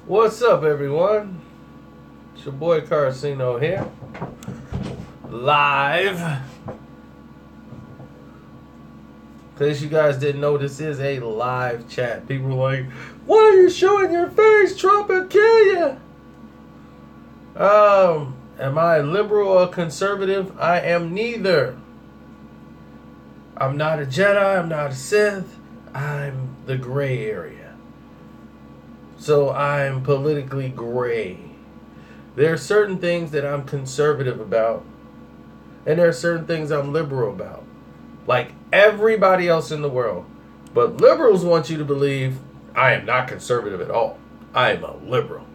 What's up, everyone? It's your boy Carcino here, live. In case you guys didn't know, this is a live chat. People are like, "Why are you showing your face? Trump will kill you." Am I liberal or conservative? I am neither. I'm not a Jedi. I'm not a Sith. I'm the gray area. So I'm politically gray. There are certain things that I'm conservative about, and there are certain things I'm liberal about, like everybody else in the world. But liberals want you to believe I am not conservative at all. I am a liberal.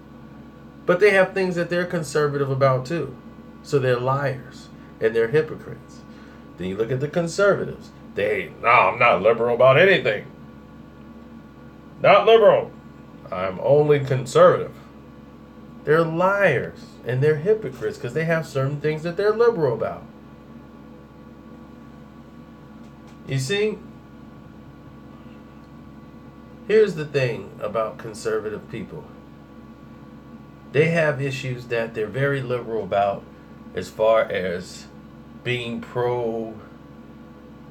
But they have things that they're conservative about too. So they're liars and they're hypocrites. Then you look at the conservatives. No, I'm not liberal about anything. Not liberal. I'm only conservative. They're liars and they're hypocrites because they have certain things that they're liberal about. You see, here's the thing about conservative people. They have issues that they're very liberal about as far as being pro,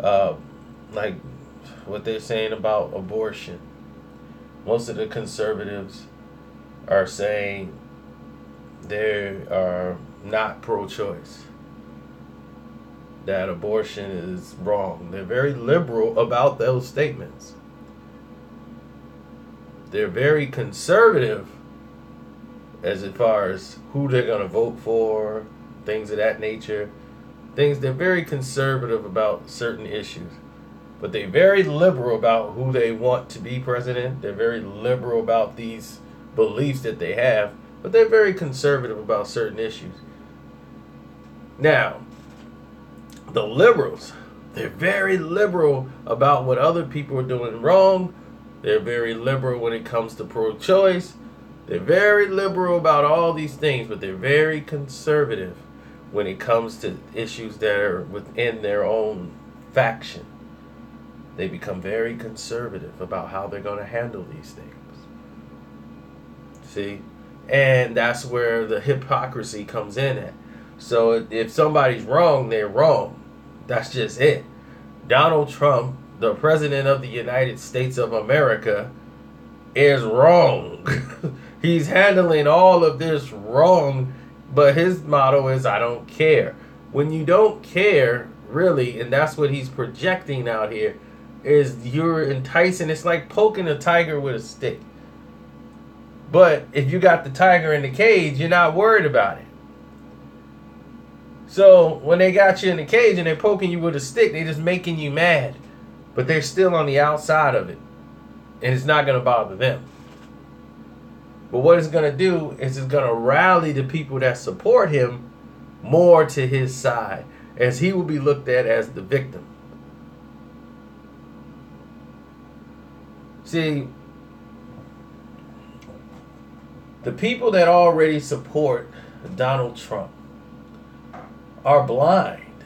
like what they're saying about abortion. Most of the conservatives are saying they are not pro-choice, that abortion is wrong. They're very liberal about those statements. They're very conservative as far as who they're going to vote for, things of that nature. They're very conservative about certain issues. But they're very liberal about who they want to be president. They're very liberal about these beliefs that they have. But they're very conservative about certain issues. Now, the liberals, they're very liberal about what other people are doing wrong. They're very liberal when it comes to pro-choice. They're very liberal about all these things, but they're very conservative when it comes to issues that are within their own faction. They become very conservative about how they're going to handle these things. See? And that's where the hypocrisy comes in at. So if somebody's wrong, they're wrong. That's just it. Donald Trump, the president of the United States of America, is wrong. He's handling all of this wrong, but his motto is, I don't care. When you don't care, really, and that's what he's projecting out here, is you're enticing. It's like poking a tiger with a stick. But if you got the tiger in the cage, you're not worried about it. So when they got you in the cage and they're poking you with a stick, they're just making you mad. But they're still on the outside of it. And it's not going to bother them. But what it's going to do is it's going to rally the people that support him more to his side, as he will be looked at as the victim. See, the people that already support Donald Trump are blind.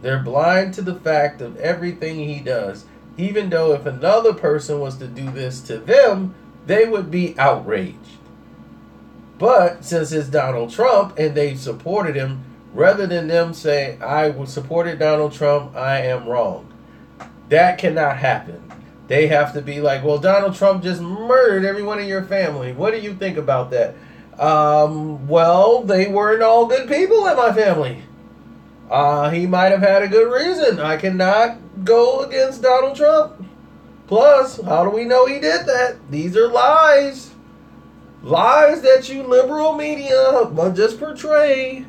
They're blind to the fact of everything he does, even though if another person was to do this to them, they would be outraged. But since it's Donald Trump and they supported him, rather than them saying, I supported Donald Trump, I am wrong. That cannot happen. They have to be like, well, Donald Trump just murdered everyone in your family. What do you think about that? Well, they weren't all good people in my family. He might have had a good reason. I cannot go against Donald Trump. Plus, how do we know he did that? These are lies. Lies that you liberal media just portray.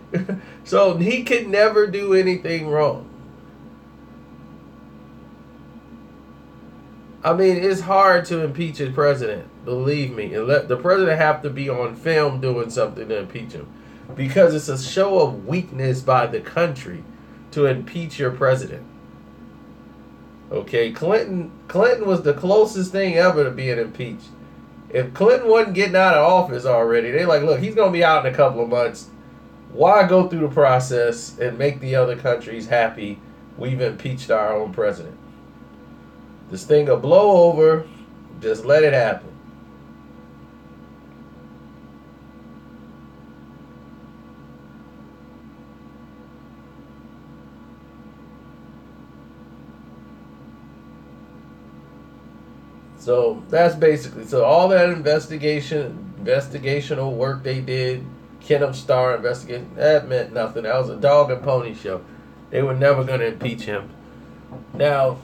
So he could never do anything wrong. I mean, it's hard to impeach a president. Believe me. The president have to be on film doing something to impeach him. Because it's a show of weakness by the country to impeach your president. Okay, Clinton was the closest thing ever to being impeached. If Clinton wasn't getting out of office already, they're like, look, he's going to be out in a couple of months. Why go through the process and make the other countries happy? We've impeached our own president. This thing will blow over. Just let it happen. So that's basically, so all that investigational work they did, Kenneth Starr investigation, that meant nothing. That was a dog and pony show. They were never going to impeach him. Now,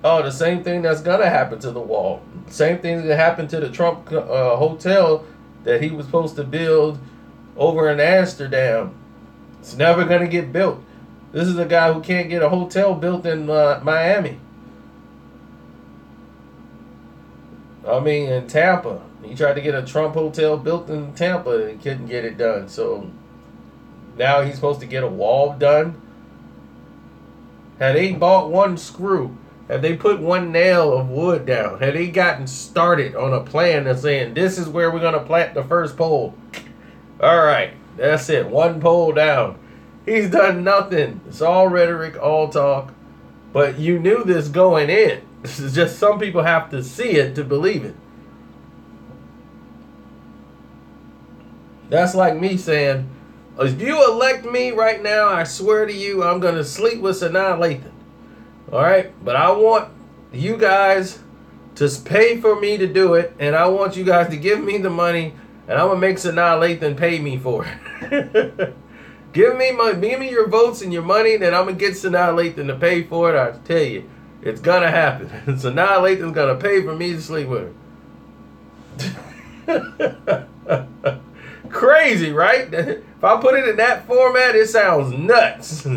the same thing that's going to happen to the wall. Same thing that happened to the Trump hotel that he was supposed to build over in Amsterdam. It's never going to get built. This is a guy who can't get a hotel built in Miami. I mean, in Tampa. He tried to get a Trump hotel built in Tampa and couldn't get it done. So now he's supposed to get a wall done. Had they bought one screw, had they put one nail of wood down, had they gotten started on a plan that's saying, this is where we're going to plant the first pole. All right, that's it. One pole down. He's done nothing. It's all rhetoric, all talk. But you knew this going in. This is just some people have to see it to believe it. That's like me saying, if you elect me right now, I swear to you, I'm going to sleep with Sanaa Lathan. All right? But I want you guys to pay for me to do it, and I want you guys to give me the money, and I'm going to make Sanaa Lathan pay me for it. Give me your votes and your money, then I'm going to get Sanaa Lathan to pay for it. I tell you, it's going to happen. Sanaa Lathan's going to pay for me to sleep with her. Crazy, right? If I put it in that format, it sounds nuts.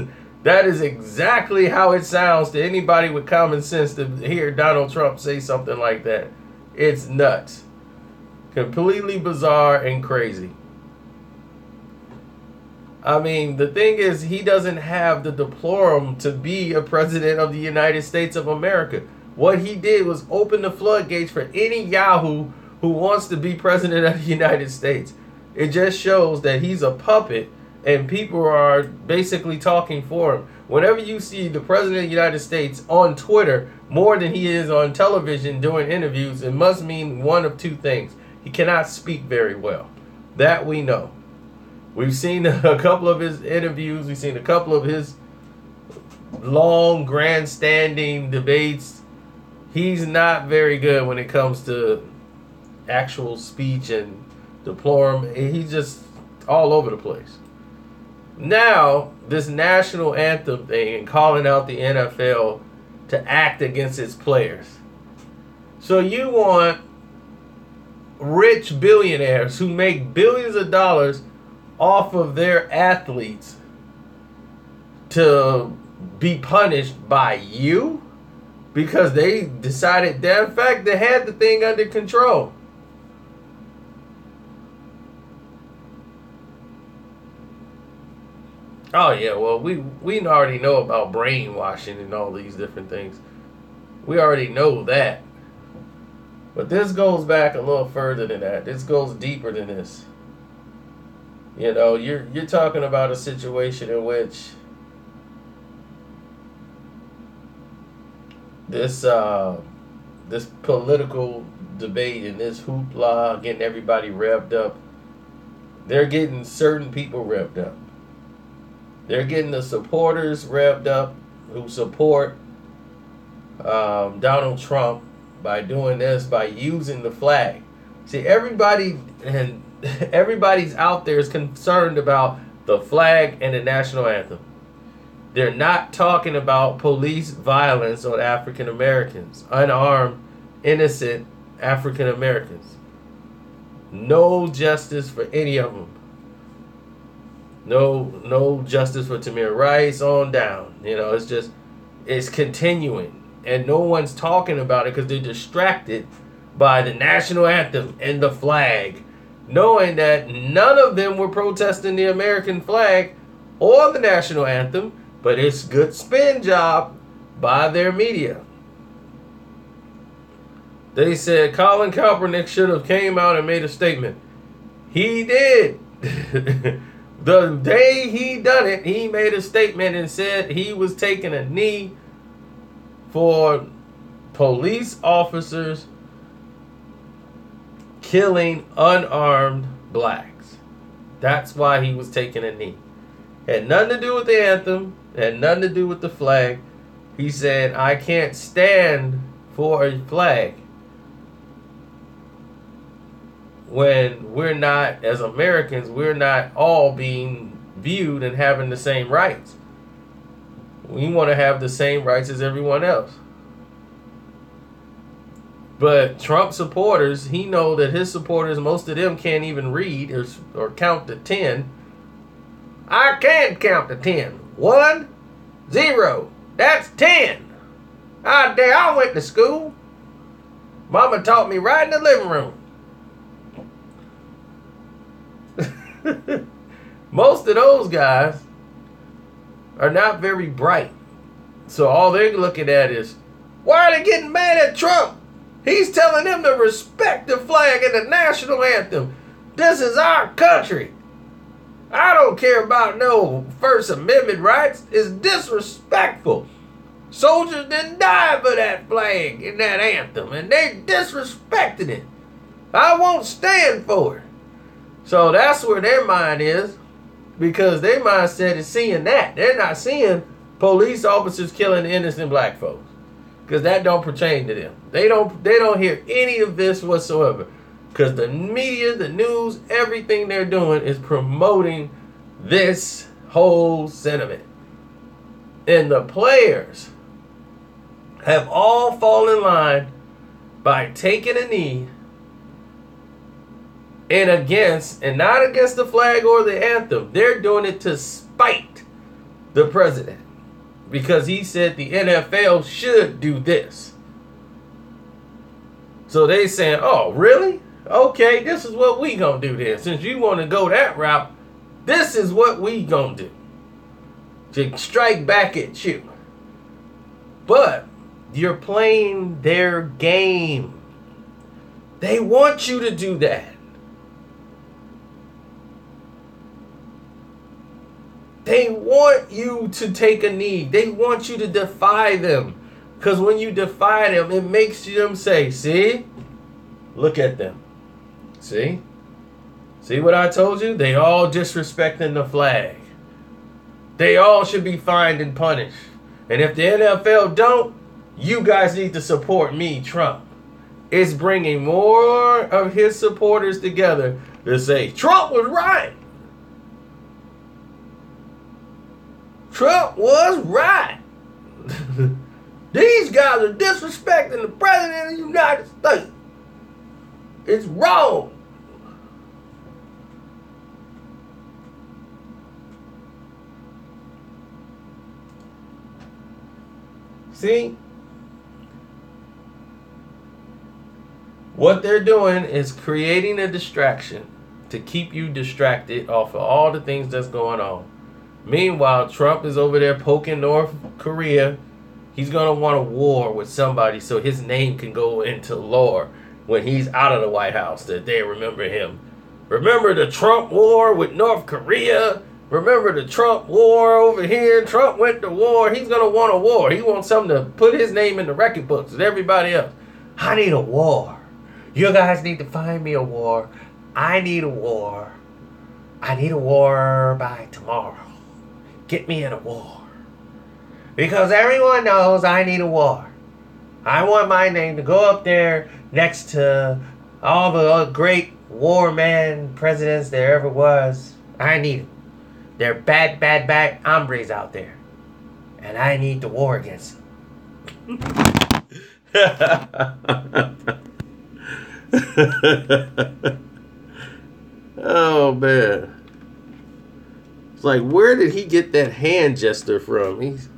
That is exactly how it sounds to anybody with common sense to hear Donald Trump say something like that. It's nuts. Completely bizarre and crazy. I mean, the thing is, he doesn't have the decorum to be a president of the United States of America. What he did was open the floodgates for any yahoo who wants to be president of the United States. It just shows that he's a puppet and people are basically talking for him. Whenever you see the president of the United States on Twitter more than he is on television doing interviews, it must mean one of two things. He cannot speak very well. That we know. We've seen a couple of his interviews. We've seen a couple of his long grandstanding debates. He's not very good when it comes to actual speech and decorum. He's just all over the place. Now, this national anthem thing and calling out the NFL to act against its players. So you want rich billionaires who make billions of dollars off of their athletes to be punished by you because they decided that, in fact, they had the thing under control. Oh yeah, well we already know about brainwashing and all these different things. We already know that. But this goes back a little further than that. This goes deeper than this. You know, you're talking about a situation in which this political debate and this hoopla, getting everybody revved up, they're getting certain people revved up. They're getting the supporters revved up who support Donald Trump by doing this, by using the flag. See, everybody's out there is concerned about the flag and the national anthem. They're not talking about police violence on African Americans, unarmed, innocent African Americans. No justice for any of them. No justice for Tamir Rice on down. You know, it's continuing. And no one's talking about it because they're distracted by the national anthem and the flag, knowing that none of them were protesting the American flag or the national anthem, but it's good spin job by their media. They said Colin Kaepernick should have came out and made a statement. He did. The day he done it, he made a statement and said he was taking a knee for police officers killing unarmed blacks. That's why he was taking a knee. Had nothing to do with the anthem. Had nothing to do with the flag. He said, I can't stand for a flag when we're not, as Americans, we're not all being viewed and having the same rights. We want to have the same rights as everyone else. But Trump supporters, he know that his supporters, most of them can't even read or count to 10. I can count to 10. 1, 0. That's 10. I went to school. Mama taught me right in the living room. Most of those guys are not very bright. So all they're looking at is, why are they getting mad at Trump? He's telling them to respect the flag and the national anthem. This is our country. I don't care about no First Amendment rights. It's disrespectful. Soldiers didn't die for that flag and that anthem, and they disrespected it. I won't stand for it. So that's where their mind is, because their mindset is seeing that. They're not seeing police officers killing innocent black folks, because that don't pertain to them. They don't hear any of this whatsoever, because the media, the news, everything they're doing is promoting this whole sentiment. And the players have all fallen in line by taking a knee and not against the flag or the anthem. They're doing it to spite the president, because he said the NFL should do this. So they saying, oh, really? Okay, this is what we gonna do then. Since you want to go that route, this is what we gonna do to strike back at you. But you're playing their game. They want you to do that. They want you to take a knee. They want you to defy them. Because when you defy them, it makes them say, see? Look at them. See? See what I told you? They all disrespecting the flag. They all should be fined and punished. And if the NFL don't, you guys need to support me, Trump. It's bringing more of his supporters together to say, Trump was right. Trump was right. These guys are disrespecting the president of the United States. It's wrong. See? What they're doing is creating a distraction to keep you distracted off of all the things that's going on. Meanwhile, Trump is over there poking North Korea. He's going to want a war with somebody so his name can go into lore when he's out of the White House, that they remember him. Remember the Trump war with North Korea? Remember the Trump war over here? Trump went to war. He's going to want a war. He wants something to put his name in the record books with everybody else. I need a war. You guys need to find me a war. I need a war. I need a war by tomorrow. Get me in a war. Because everyone knows I need a war. I want my name to go up there next to all the great war man presidents there ever was. I need them. They're bad, bad, bad hombres out there. And I need to war against them. Oh, man. It's like, where did he get that hand gesture from? He's...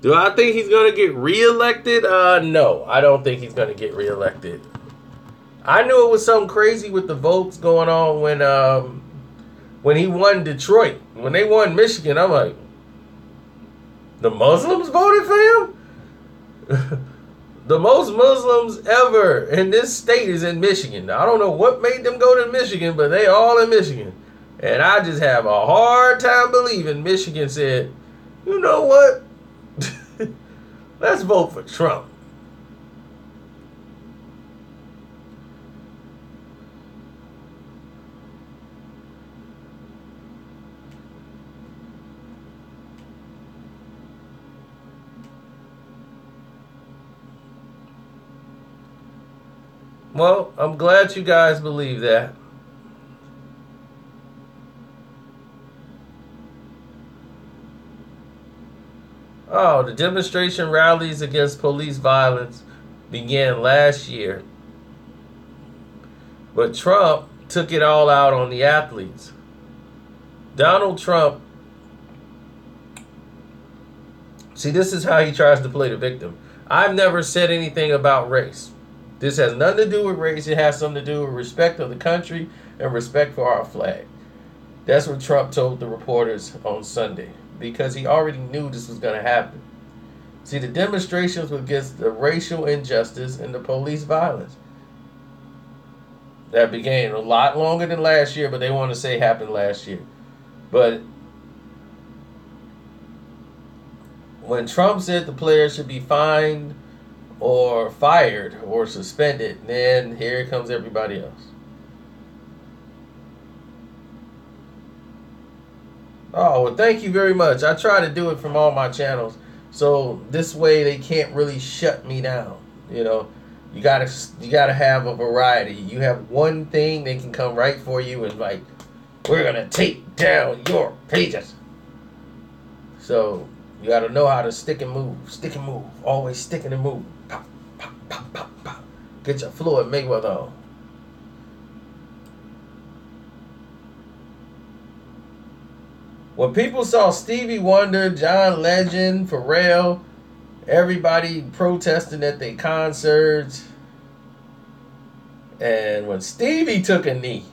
Do I think he's going to get reelected? No, I don't think he's going to get reelected. I knew it was something crazy with the votes going on when he won Detroit. When they won Michigan, I'm like, the Muslims voted for him? The most Muslims ever in this state is in Michigan. I don't know what made them go to Michigan, but they all in Michigan. And I just have a hard time believing Michigan said, you know what? Let's vote for Trump. Well, I'm glad you guys believe that. Oh, the demonstration rallies against police violence began last year, but Trump took it all out on the athletes. Donald Trump, see, this is how he tries to play the victim. I've never said anything about race. This has nothing to do with race. It has something to do with respect of the country and respect for our flag. That's what Trump told the reporters on Sunday, because he already knew this was going to happen. See, the demonstrations were against the racial injustice and the police violence. That began a lot longer than last year, but they want to say happened last year. But when Trump said the players should be fined or fired or suspended, then here comes everybody else. Oh, well, thank you very much. I try to do it from all my channels, so this way they can't really shut me down. You know, you gotta have a variety. You have one thing, they can come right for you and like, we're gonna take down your pages. So you gotta know how to stick and move, always sticking and move. Pop, pop, pop, pop, pop. Get your Floyd Mayweather on. When people saw Stevie Wonder, John Legend, Pharrell, everybody protesting at their concerts, and when Stevie took a knee,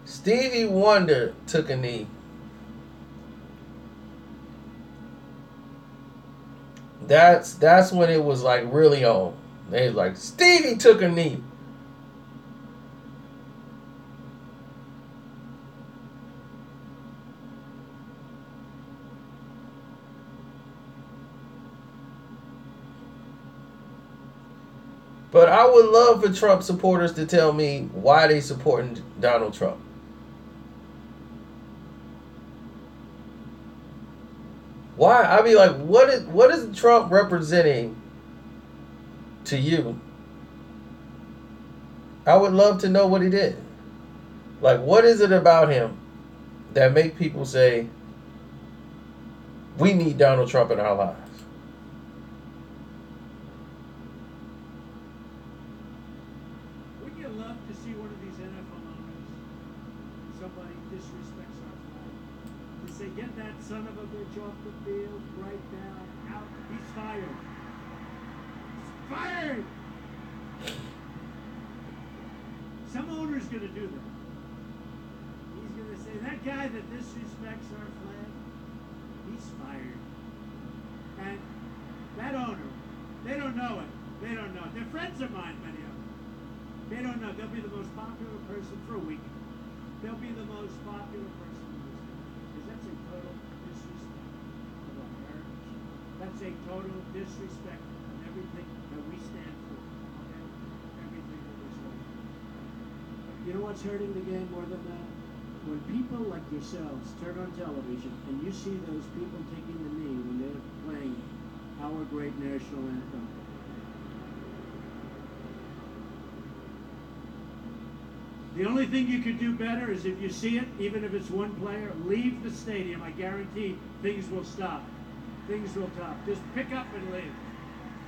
Stevie Wonder took a knee, that's when it was like really on. They was like, Stevie took a knee. But I would love for Trump supporters to tell me why they supporting Donald Trump. Why? I'd be like, what is Trump representing to you? I would love to know what he did. Like, what is it about him that make people say, we need Donald Trump in our lives? Say, get that son of a bitch off the field right now. Out. He's fired. He's fired! Some owner's going to do that. He's going to say, that guy that disrespects our flag, he's fired. And that owner, they don't know it. They don't know it. They're friends of mine, many of them. They don't know. They'll be the most popular person for a week. They'll be the most popular person. That's a total disrespect of our heritage. That's a total disrespect of everything that we stand for. Okay? Everything that we stand for. You know what's hurting the game more than that? When people like yourselves turn on television and you see those people taking the knee when they're playing our great national anthem. The only thing you could do better is if you see it, even if it's one player, leave the stadium. I guarantee things will stop. Things will stop. Just pick up and leave.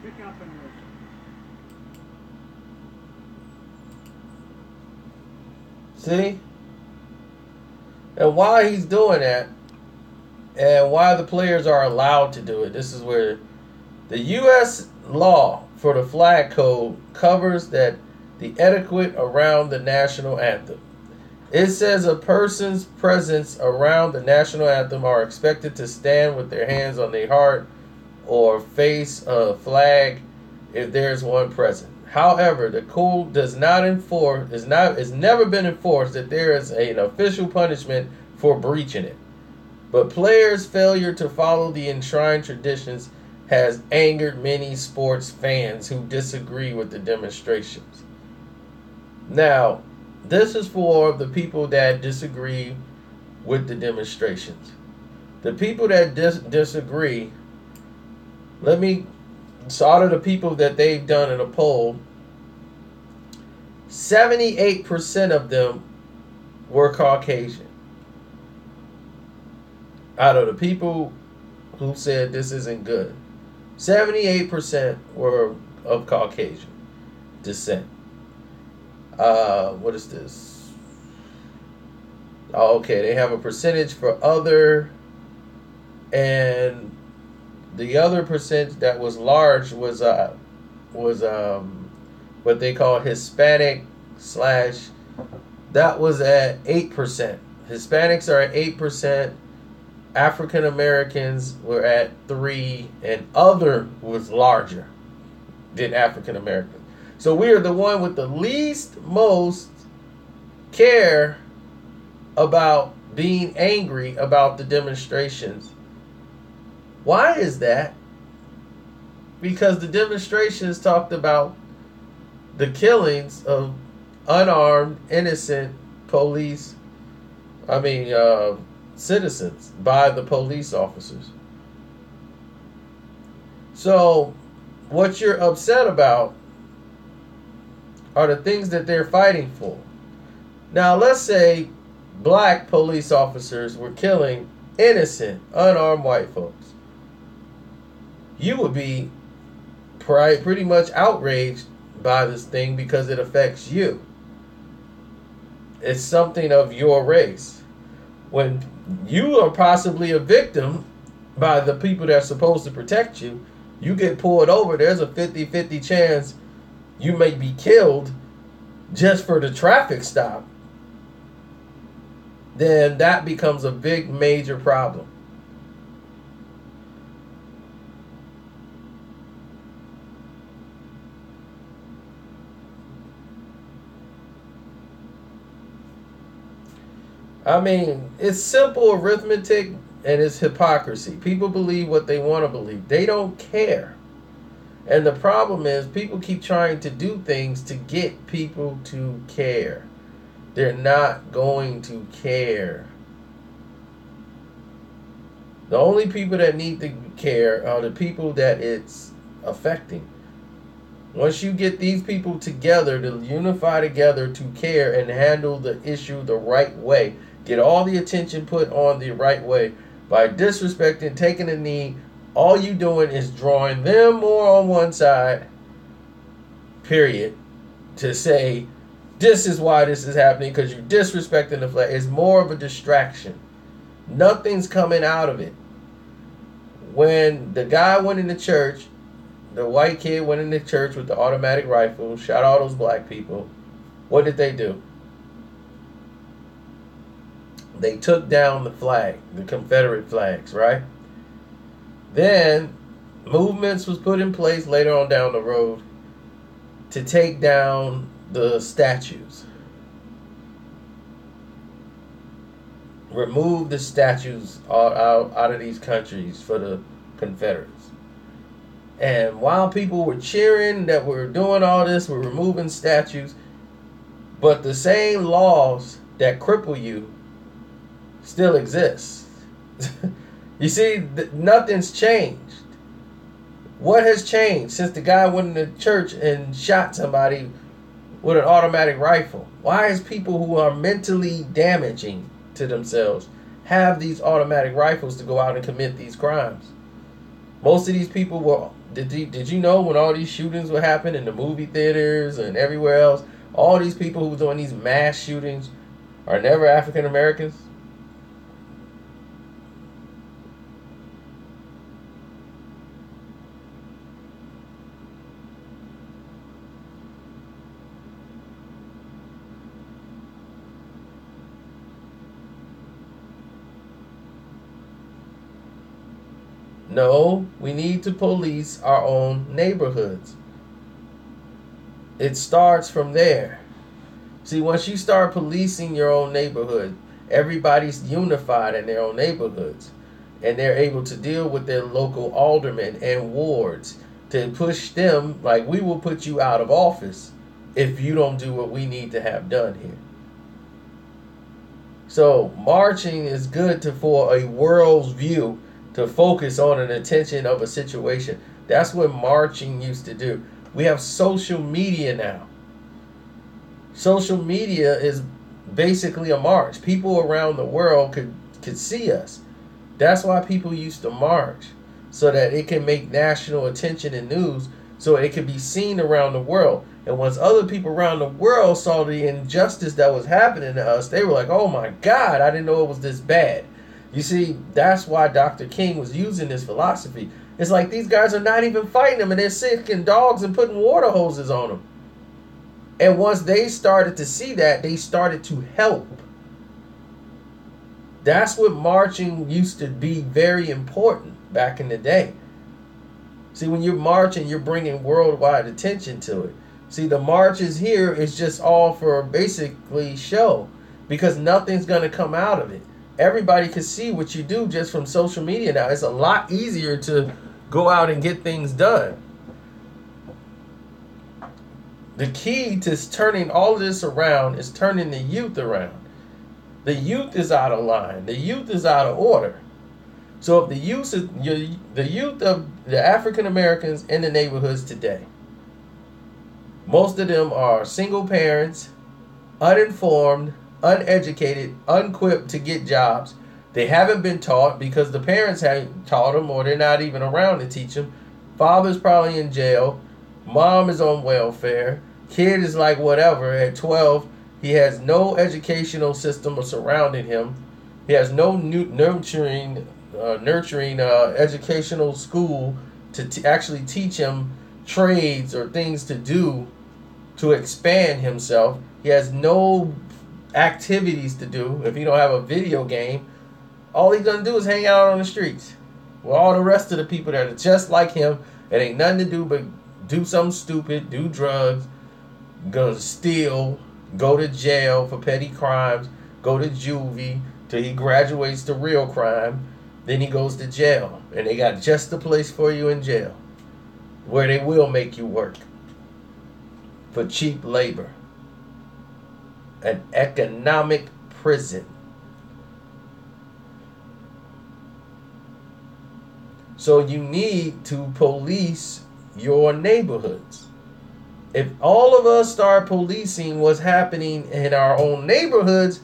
Pick up and leave. See? And why he's doing that, and why the players are allowed to do it, this is where the U.S. law for the flag code covers that the etiquette around the national anthem. It says a person's presence around the national anthem are expected to stand with their hands on their heart or face a flag if there's one present. However, the code does not enforce it's never been enforced that there is an official punishment for breaching it. But players' failure to follow the enshrined traditions has angered many sports fans who disagree with the demonstrations. Now, this is for the people that disagree with the demonstrations. The people that disagree, let me So out of the people that they've done in a poll, 78% of them were Caucasian. Out of the people who said this isn't good, 78% were of Caucasian descent. What is this? Oh, okay, they have a percentage for other, and the other percentage that was large was what they call Hispanic slash. That was at 8%. Hispanics are at 8%. African Americans were at 3%, and other was larger than African Americans. So we are the one with the least most care about being angry about the demonstrations. Why is that? Because the demonstrations talked about the killings of unarmed, innocent citizens by the police officers. So what you're upset about are the things that they're fighting for. Now, let's say black police officers were killing innocent, unarmed white folks. You would be pretty much outraged by this thing because it affects you. It's something of your race. When you are possibly a victim by the people that are supposed to protect you, you get pulled over, there's a 50-50 chance you may be killed just for the traffic stop. Then that becomes a big, major problem. I mean, it's simple arithmetic and it's hypocrisy. People believe what they want to believe. They don't care. And the problem is people keep trying to do things to get people to care. They're not going to care. The only people that need to care are the people that it's affecting. Once you get these people together to unify together to care and handle the issue the right way, get all the attention put on the right way, by disrespecting, taking a knee, all you doing is drawing them more on one side, period, to say, this is why this is happening, because you're disrespecting the flag. It's more of a distraction. Nothing's coming out of it. When the guy went into church, the white kid went into church with the automatic rifle, shot all those black people, what did they do? They took down the flag, the Confederate flags, right? Then movements was put in place later on down the road to take down the statues. Remove the statues out of these countries for the Confederates. And while people were cheering that we're doing all this, we're removing statues, but the same laws that cripple you still exist. You see, nothing's changed. What has changed since the guy went into church and shot somebody with an automatic rifle? Why is people who are mentally damaging to themselves have these automatic rifles to go out and commit these crimes? Most of these people were, did you know when all these shootings would happen in the movie theaters and everywhere else, all these people who were doing these mass shootings are never African Americans? No, we need to police our own neighborhoods. It starts from there. See, once you start policing your own neighborhood, everybody's unified in their own neighborhoods. And they're able to deal with their local aldermen and wards to push them, like, we will put you out of office if you don't do what we need to have done here. So marching is good for a world's view, to focus on an attention of a situation. That's what marching used to do. We have social media now. Social media is basically a march. People around the world could see us. That's why people used to march, so that it can make national attention and news, so it could be seen around the world. And once other people around the world saw the injustice that was happening to us, they were like, oh my God, I didn't know it was this bad. You see, that's why Dr. King was using this philosophy. It's like these guys are not even fighting them, and they're sicking dogs and putting water hoses on them. And once they started to see that, they started to help. That's what marching used to be very important back in the day. See, when you're marching, you're bringing worldwide attention to it. See, the marches here is just all for basically show, because nothing's going to come out of it. Everybody can see what you do just from social media now. It's a lot easier to go out and get things done. The key to turning all of this around is turning the youth around. The youth is out of line. The youth is out of order. So if the youth of the African Americans in the neighborhoods today, most of them are single parents, uninformed, uneducated, unequipped to get jobs. They haven't been taught because the parents haven't taught them, or they're not even around to teach them. Father's probably in jail. Mom is on welfare. Kid is like whatever. At 12, he has no educational system surrounding him. He has no nurturing educational school to actually teach him trades or things to do to expand himself. He has no activities to do. If you don't have a video game, all he's gonna do is hang out on the streets with all the rest of the people that are just like him. It ain't nothing to do but do something stupid, do drugs, gonna steal, go to jail for petty crimes, go to juvie till he graduates to real crime. Then he goes to jail, and they got just the place for you in jail, where they will make you work for cheap labor. An economic prison. So you need to police your neighborhoods. If all of us start policing what's happening in our own neighborhoods,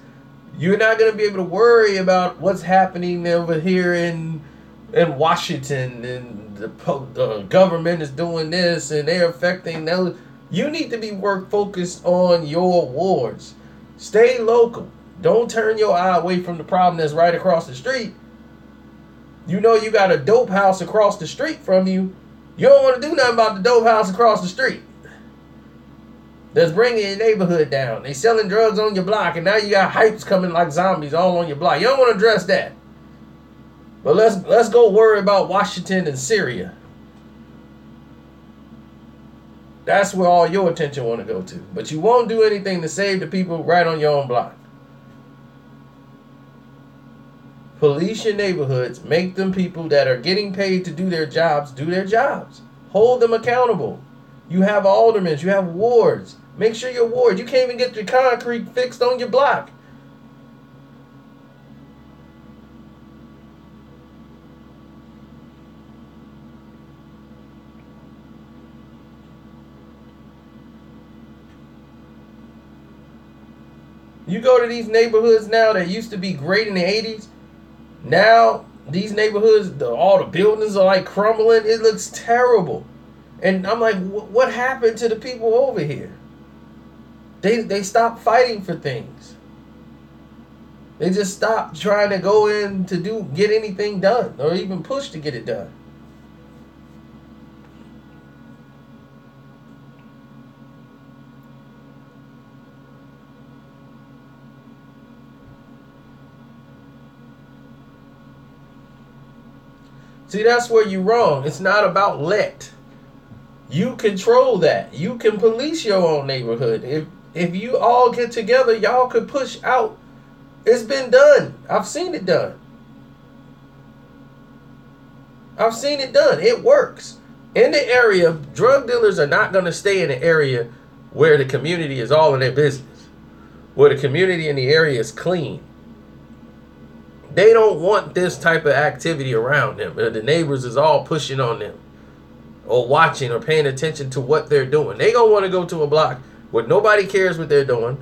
you're not going to be able to worry about what's happening over here in Washington, and the government is doing this and they're affecting those. You need to be focused on your wards. Stay local. Don't turn your eye away from the problem that's right across the street. You know you got a dope house across the street from you. You don't want to do nothing about the dope house across the street that's bringing your neighborhood down. They selling drugs on your block, and now you got hypes coming like zombies all on your block. You don't want to address that. But let's go worry about Washington and Syria. That's where all your attention want to go to. But you won't do anything to save the people right on your own block. Police your neighborhoods. Make them people that are getting paid to do their jobs. Hold them accountable. You have aldermen. You have wards. Make sure your ward. You can't even get your concrete fixed on your block. You go to these neighborhoods now that used to be great in the 80s. Now, these neighborhoods, all the buildings are like crumbling. It looks terrible. And I'm like, what happened to the people over here? They stopped fighting for things. They just stopped trying to go in to get anything done, or even push to get it done. See, that's where you're wrong. It's not about let. You control that. You can police your own neighborhood. If you all get together, y'all could push out. It's been done. I've seen it done. It works. In the area, drug dealers are not going to stay in the area where the community is all in their business, where the community in the area is clean. They don't want this type of activity around them. The neighbors is all pushing on them. or watching or paying attention to what they're doing. They gonna want to go to a block where nobody cares what they're doing.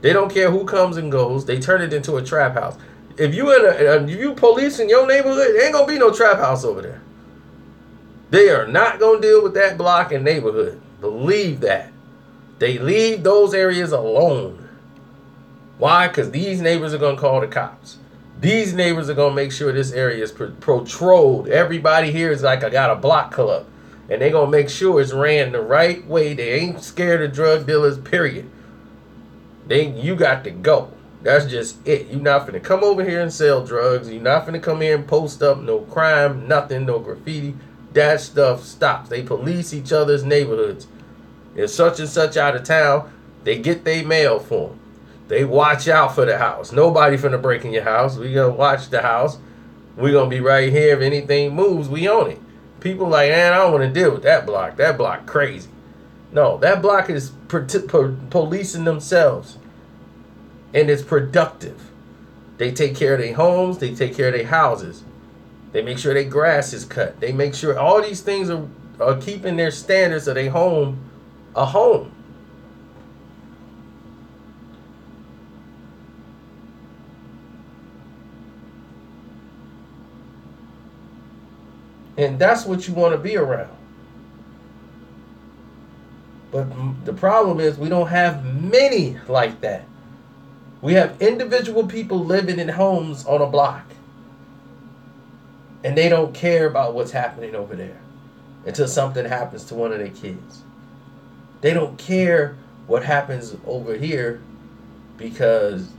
They don't care who comes and goes. They turn it into a trap house. If you police in your neighborhood, there ain't gonna be no trap house over there. They are not gonna deal with that block and neighborhood. Believe that. They leave those areas alone. Why? Because these neighbors are gonna call the cops. These neighbors are gonna make sure this area is patrolled. Everybody here is like I got a block club, and they gonna make sure it's ran the right way. They ain't scared of drug dealers. Period. You got to go. That's just it. You're not finna come over here and sell drugs. You're not finna come here and post up no crime, nothing, no graffiti. That stuff stops. They police each other's neighborhoods. If such and such out of town, they get their mail for them. They watch out for the house. Nobody finna break in your house. We gonna watch the house. We gonna be right here. If anything moves, we own it. People like, man, I don't want to deal with that block. That block crazy. No, that block is policing themselves. And it's productive. They take care of their homes. They take care of their houses. They make sure their grass is cut. They make sure all these things are keeping their standards of their home a home. And that's what you want to be around. But the problem is we don't have many like that. We have individual people living in homes on a block. And they don't care about what's happening over there until something happens to one of their kids. They don't care what happens over here because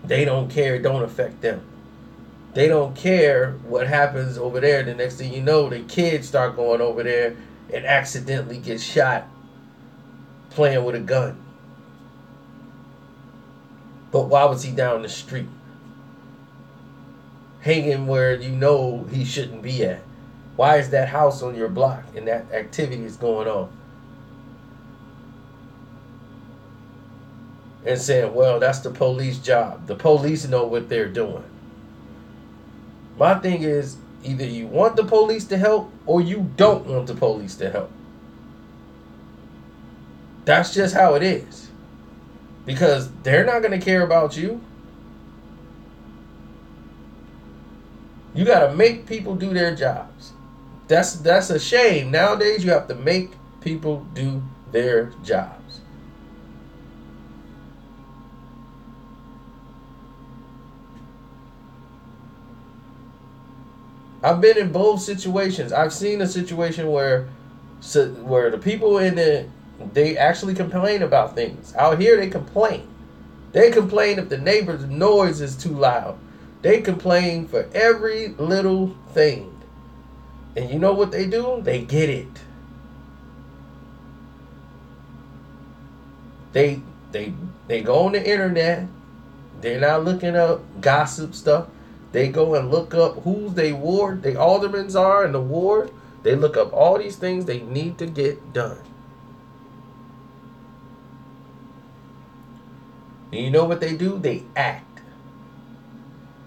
they don't care. It don't affect them. They don't care what happens over there. The next thing you know, the kids start going over there and accidentally get shot playing with a gun. But why was he down the street? Hanging where you know he shouldn't be at. Why is that house on your block and that activity is going on? And saying, well, that's the police job. The police know what they're doing. My thing is, either you want the police to help or you don't want the police to help. That's just how it is. Because they're not going to care about you. You got to make people do their jobs. That's a shame. Nowadays, you have to make people do their jobs. I've been in both situations. I've seen a situation where the people in it, they actually complain about things. Out here, they complain. They complain if the neighbor's noise is too loud. They complain for every little thing. And you know what they do? They get it. They go on the internet. They're not looking up gossip stuff. They go and look up who's they ward, the aldermans are in the ward. They look up all these things they need to get done. And you know what they do? They act.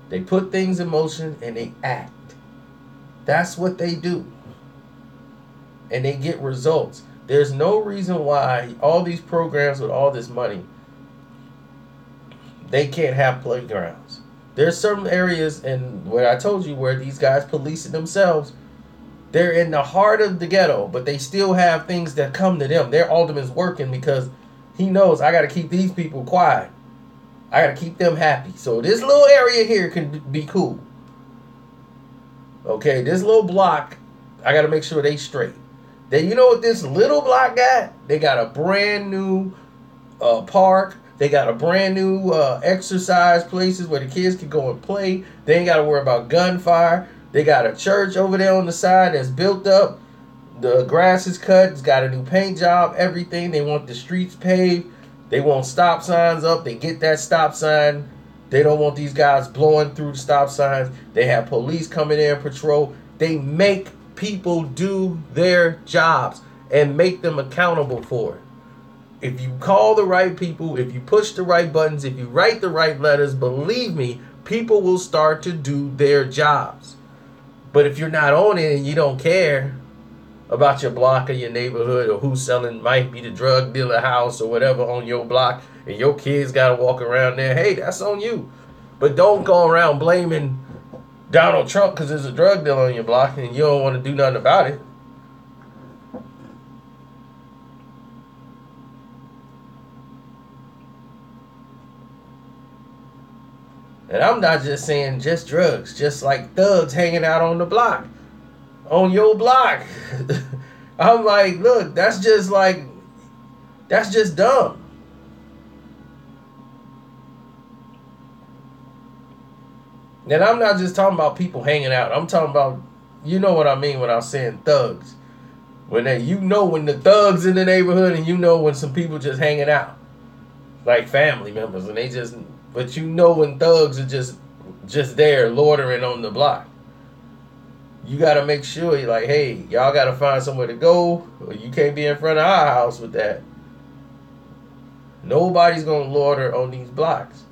They put things in motion and they act. That's what they do. And they get results. There's no reason why all these programs with all this money, they can't have playgrounds. There's some areas, and where I told you where these guys policing themselves, they're in the heart of the ghetto, but they still have things that come to them. Their alderman's working because he knows I got to keep these people quiet. I got to keep them happy. So this little area here can be cool. Okay, this little block, I got to make sure they straight. Then you know what this little block got? They got a brand new park. They got a brand new exercise places where the kids can go and play. They ain't got to worry about gunfire. They got a church over there on the side that's built up. The grass is cut. It's got a new paint job, everything. They want the streets paved. They want stop signs up. They get that stop sign. They don't want these guys blowing through the stop signs. They have police coming in and patrol. They make people do their jobs and make them accountable for it. If you call the right people, if you push the right buttons, if you write the right letters, believe me, people will start to do their jobs. But if you're not on it and you don't care about your block or your neighborhood or who's selling, might be the drug dealer house or whatever on your block, and your kids got to walk around there, hey, that's on you. But don't go around blaming Donald Trump because there's a drug dealer on your block and you don't want to do nothing about it. And I'm not just saying just drugs, just like thugs hanging out on the block, on your block. I'm like, look, that's just dumb. And I'm not just talking about people hanging out. I'm talking about, you know what I mean when I'm saying thugs. When the thugs in the neighborhood and you know when some people just hanging out. Like family members and but you know when thugs are just there loitering on the block. You got to make sure you're like, hey, y'all got to find somewhere to go, or you can't be in front of our house with that. Nobody's going to loiter on these blocks.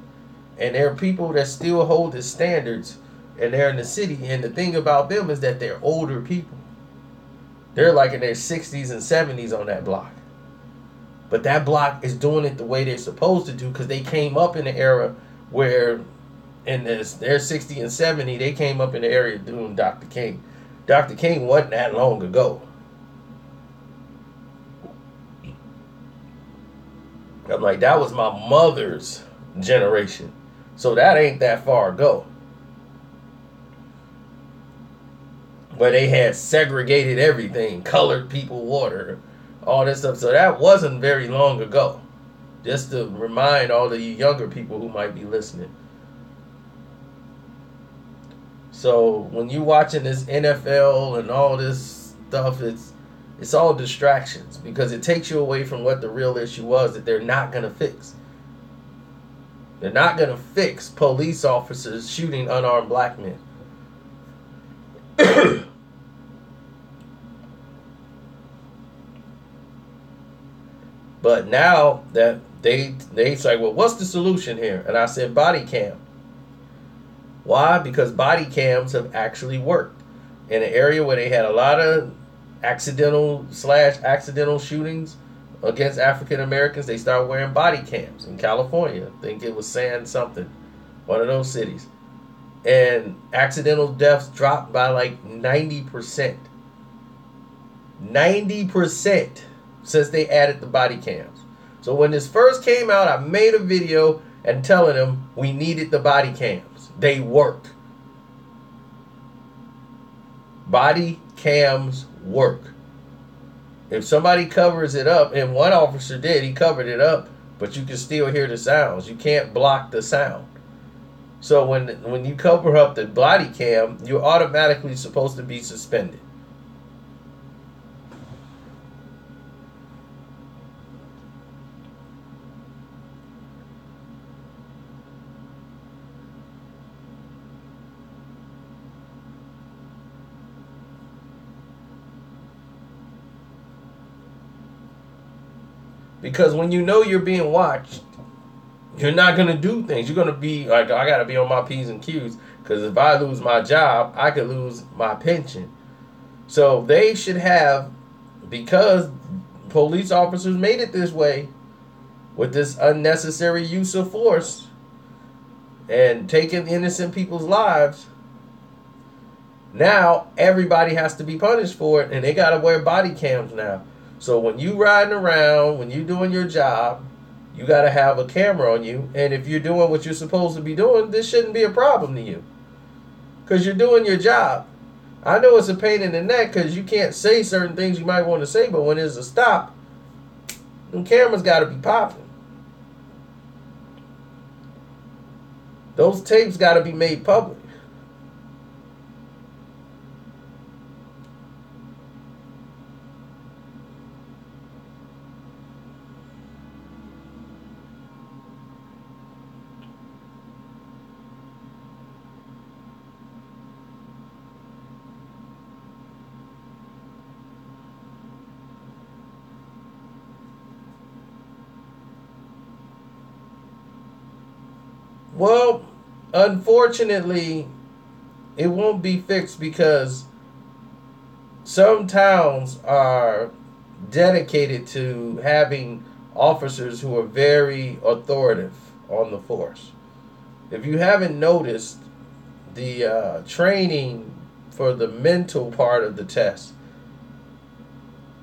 And there are people that still hold the standards, and they're in the city, and the thing about them is that they're older people. They're like in their 60s and 70s on that block. But that block is doing it the way they're supposed to do because they came up in the era where in their 60 and 70, they came up in the area doing Dr. King. Dr. King wasn't that long ago. I'm like, that was my mother's generation. So that ain't that far ago. Where they had segregated everything, colored people, water, all this stuff. So that wasn't very long ago. Just to remind all of you younger people who might be listening. So when you're watching this NFL and all this stuff, it's all distractions because it takes you away from what the real issue was that they're not going to fix. They're not going to fix police officers shooting unarmed black men. But now that they say, well, what's the solution here? And I said body cam. Why? Because body cams have actually worked. In an area where they had a lot of accidental shootings against African Americans, they started wearing body cams in California. I think it was San something, one of those cities. And accidental deaths dropped by like 90%. 90% since they added the body cams. So when this first came out, I made a video and telling them we needed the body cams. They work. Body cams work. If somebody covers it up, and one officer did, he covered it up, but you can still hear the sounds. You can't block the sound. So when you cover up the body cam, you're automatically supposed to be suspended. Because when you know you're being watched, you're not going to do things. You're going to be like, I got to be on my P's and Q's. Because if I lose my job, I could lose my pension. So they should have, because police officers made it this way, with this unnecessary use of force and taking innocent people's lives, now everybody has to be punished for it. And they got to wear body cams now. So when you riding around, when you doing your job, you got to have a camera on you. And if you're doing what you're supposed to be doing, this shouldn't be a problem to you. Because you're doing your job. I know it's a pain in the neck because you can't say certain things you might want to say. But when there's a stop, them cameras got to be popping. Those tapes got to be made public. Well, unfortunately, It won't be fixed because some towns are dedicated to having officers who are very authoritative on the force. If you haven't noticed, the training for the mental part of the test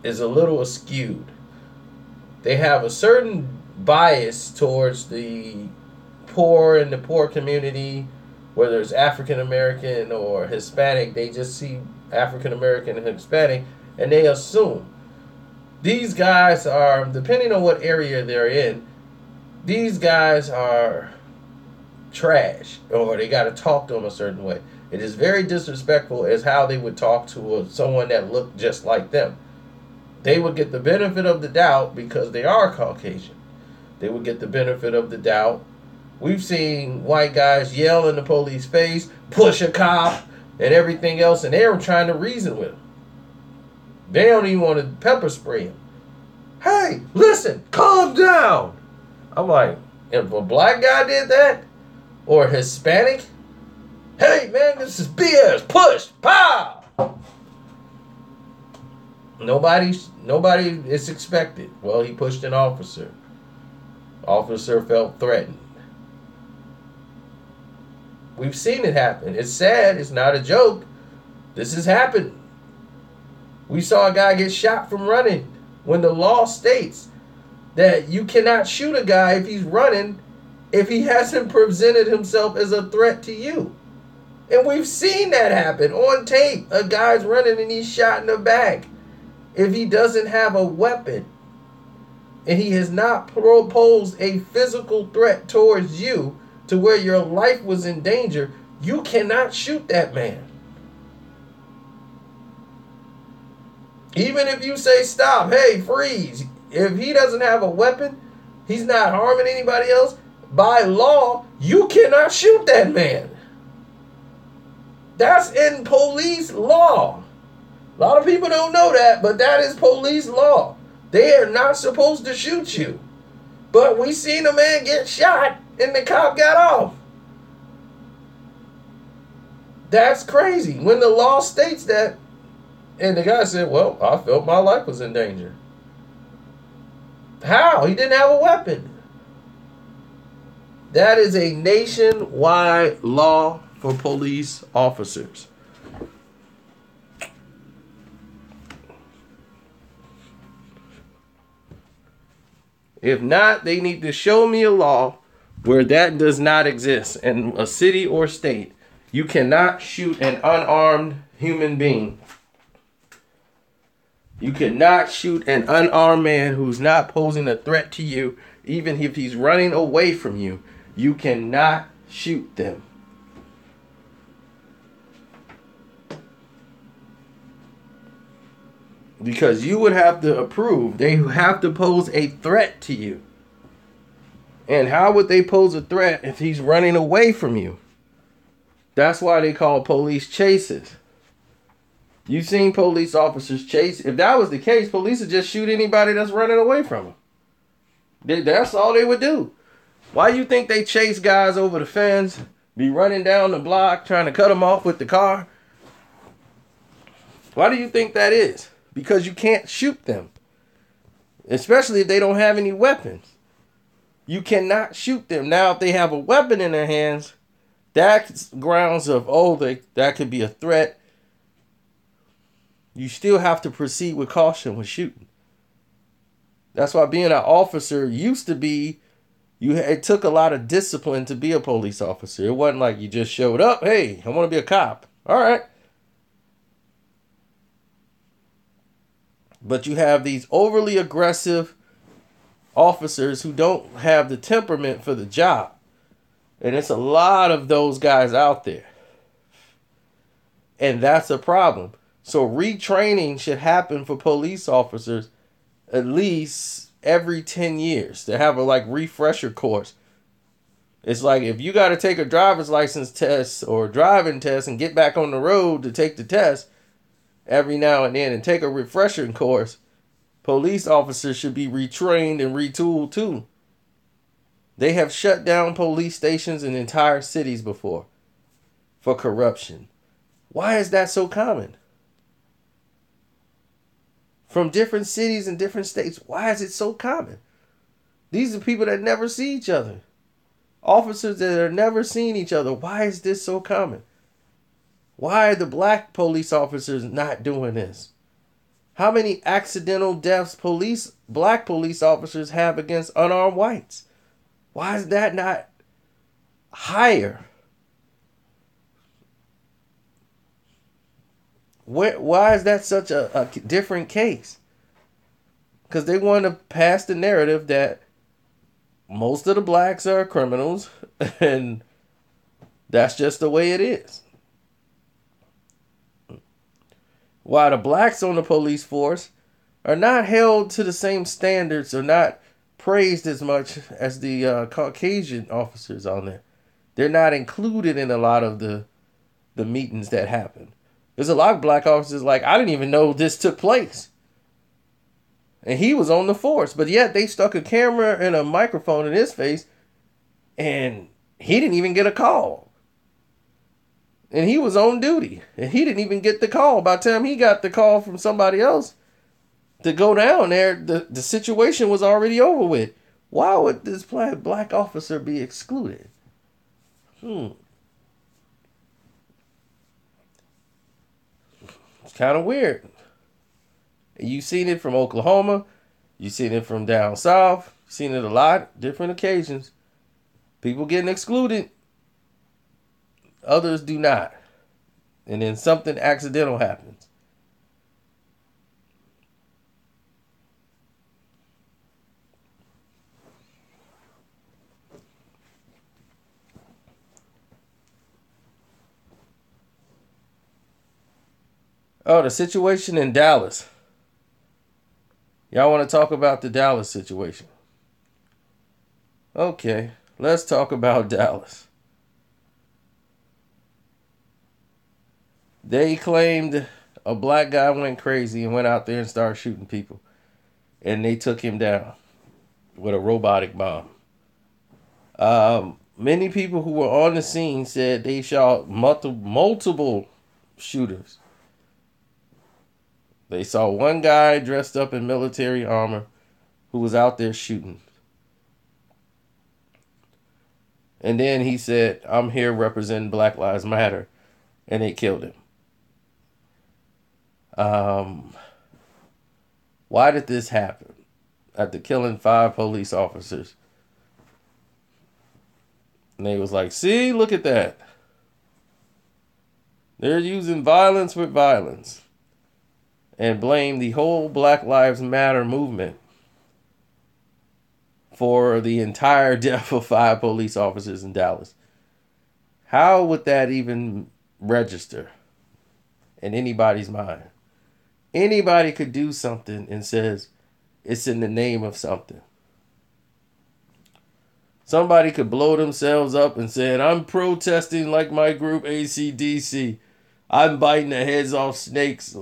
is a little askewed. They have a certain bias towards the poor in the poor community, whether it's African American or Hispanic. They just see African American and Hispanic, and they assume these guys are, depending on what area they're in, these guys are trash, or they got to talk to them a certain way. It is very disrespectful as how they would talk to someone that looked just like them. They would get the benefit of the doubt because they are Caucasian. They would get the benefit of the doubt. We've seen white guys yell in the police face, push a cop, and everything else, and they were trying to reason with him. They don't even want to pepper spray him. Hey, listen, calm down. I'm like, if a black guy did that, or Hispanic, hey man, this is BS, push, pow. Nobody is expected. Well, he pushed an officer. Officer felt threatened. We've seen it happen. It's sad. It's not a joke. This has happened. We saw a guy get shot from running when the law states that you cannot shoot a guy if he's running if he hasn't presented himself as a threat to you. And we've seen that happen on tape. A guy's running and he's shot in the back. If he doesn't have a weapon and he has not proposed a physical threat towards you to where your life was in danger, you cannot shoot that man. Even if you say stop, hey, freeze. If he doesn't have a weapon, he's not harming anybody else, by law, you cannot shoot that man. That's in police law. A lot of people don't know that, but that is police law. They are not supposed to shoot you. But we seen a man get shot and the cop got off. That's crazy. When the law states that, and the guy said, well, I felt my life was in danger. How? He didn't have a weapon. That is a nationwide law for police officers. If not, they need to show me a law where that does not exist in a city or state. You cannot shoot an unarmed human being. You cannot shoot an unarmed man who's not posing a threat to you, even if he's running away from you. You cannot shoot them. Because you would have to approve. They have to pose a threat to you. And how would they pose a threat if he's running away from you? That's why they call police chases. You've seen police officers chase. If that was the case, police would just shoot anybody that's running away from them. That's all they would do. Why do you think they chase guys over the fence, be running down the block, trying to cut them off with the car? Why do you think that is? Because you can't shoot them. Especially if they don't have any weapons. You cannot shoot them. Now, if they have a weapon in their hands, that's grounds of, that could be a threat. You still have to proceed with caution with shooting. That's why being an officer used to be, it took a lot of discipline to be a police officer. It wasn't like you just showed up, hey, I want to be a cop. All right. But you have these overly aggressive officers who don't have the temperament for the job. And it's a lot of those guys out there. And that's a problem. So retraining should happen for police officers at least every 10 years to have a refresher course. It's like if you got to take a driver's license test or driving test and get back on the road to take the test every now and then and take a refresher course, police officers should be retrained and retooled too. They have shut down police stations in entire cities before for corruption. Why is that so common? From different cities and different states, why is it so common? These are people that never see each other. Officers that are never seeing each other. Why is this so common? Why are the black police officers not doing this? How many accidental deaths black police officers have against unarmed whites? Why is that not higher? Why is that such a different case? Because they want to pass the narrative that most of the blacks are criminals and that's just the way it is. While the blacks on the police force are not held to the same standards or not praised as much as the Caucasian officers on there. They're not included in a lot of the meetings that happen. There's a lot of black officers like, I didn't even know this took place. And he was on the force. But yet they stuck a camera and a microphone in his face and he didn't even get a call. And he was on duty. And he didn't even get the call. By the time he got the call from somebody else to go down there, the situation was already over with. Why would this black officer be excluded? It's kind of weird. You've seen it from Oklahoma. You've seen it from down south. You've seen it a lot, different occasions. People getting excluded. Others do not. And then something accidental happens. Oh, the situation in Dallas. Y'all want to talk about the Dallas situation? Okay, let's talk about Dallas. They claimed a black guy went crazy and went out there and started shooting people. And they took him down with a robotic bomb. Many people who were on the scene said they shot multiple shooters. They saw one guy dressed up in military armor who was out there shooting. And then he said, I'm here representing Black Lives Matter. And they killed him. Why did this happen? After killing 5 police officers. And they was like, see, look at that. They're using violence with violence. And blame the whole Black Lives Matter movement for the entire death of 5 police officers in Dallas. How would that even register in anybody's mind? Anybody could do something and says it's in the name of something. Somebody could blow themselves up and say, I'm protesting like my group AC/DC. I'm biting the heads off snakes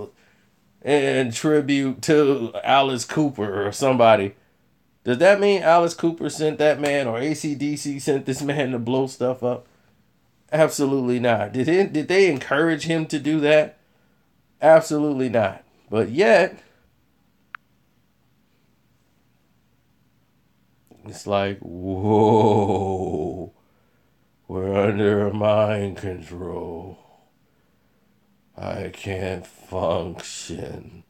in tribute to Alice Cooper or somebody. Does that mean Alice Cooper sent that man or AC/DC sent this man to blow stuff up? Absolutely not. Did they encourage him to do that? Absolutely not. But yet, it's like, whoa, we're under mind control. I can't function.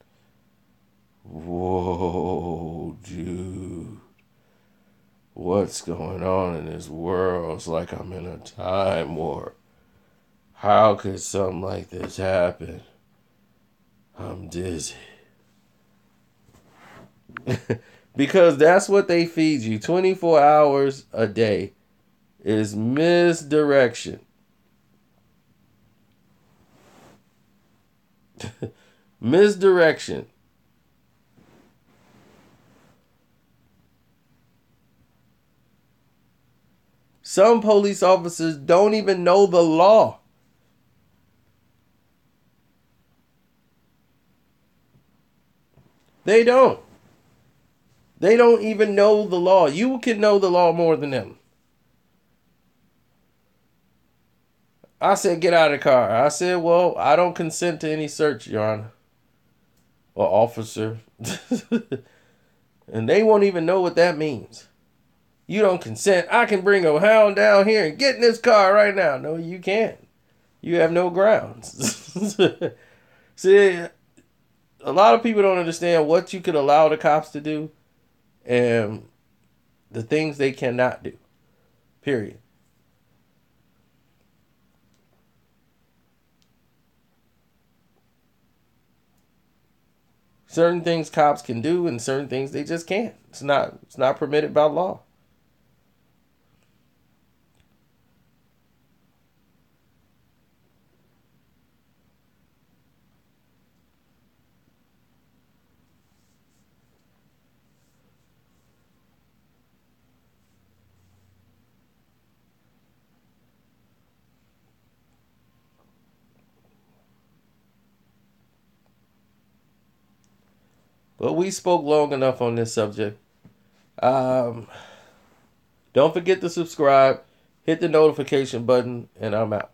Whoa, dude. What's going on in this world? It's like I'm in a time warp. How could something like this happen? I'm dizzy. Because that's what they feed you 24 hours a day is misdirection. Misdirection. Some police officers don't even know the law. They don't. They don't even know the law. You can know the law more than them. I said, get out of the car. I said, well, I don't consent to any search, Your Honor. Or officer. And they won't even know what that means. You don't consent. I can bring a hound down here and get in this car right now. No, you can't. You have no grounds. See, a lot of people don't understand what you could allow the cops to do and the things they cannot do. Period. Certain things cops can do and certain things they just can't. It's not permitted by law. But we spoke long enough on this subject. Don't forget to subscribe, hit the notification button, and I'm out.